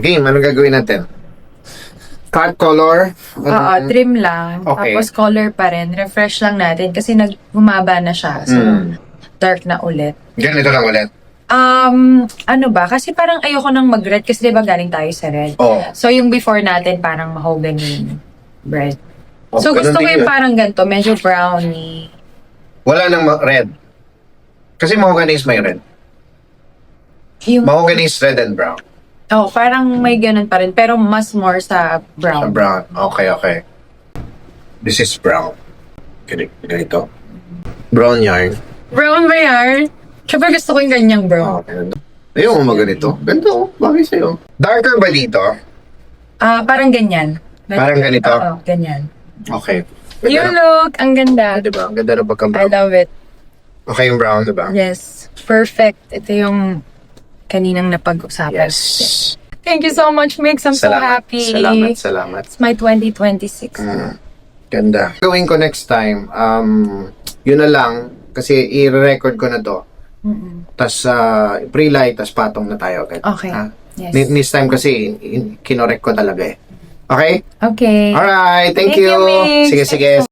Game, anong gagawin natin? Cut color? Oo, trim lang. Okay. Tapos color pa rin. Refresh lang natin kasi bumaba na siya. So, dark na ulit. Ganito lang ulit. Ano ba? Kasi parang ayoko nang mag-red kasi diba galing tayo sa red. Oo. So, yung before natin parang mahogany red. Oh, So, ganun gusto ko din yung yun. parang ganito, medyo browny. Wala nang red. Kasi mahogany is may red. Yung, Mahogany is red and brown. parang may ganun pa rin. Pero mas more sa Sa brown. brown. Okay. This is brown. Ganito. Brown yarn. Brown ba yan? Siyempre gusto ko yung ganyang brown. Ayun, maganito. Ganito, bagay sa'yo. Darker ba dito? Parang ganyan. Parang ganito? Oo, ganyan. Okay. You look, ang ganda. Diba? Ang ganda na I pagka-brown. love it. Okay yung brown, diba? Yes, perfect. Ito yung kaninang napag-usapan. Yes. Thank you so much, Mix. I'm so happy. Salamat. It's my 2026. Ganda. Gawin ko next time, yun na lang, kasi i-record ko na to. Tas pre-light, tas patong na tayo agad. Okay. Ha? Yes. This time kasi, kinorek ko talaga eh. Okay? Okay. Alright, thank Thank you. you, Mix. Sige.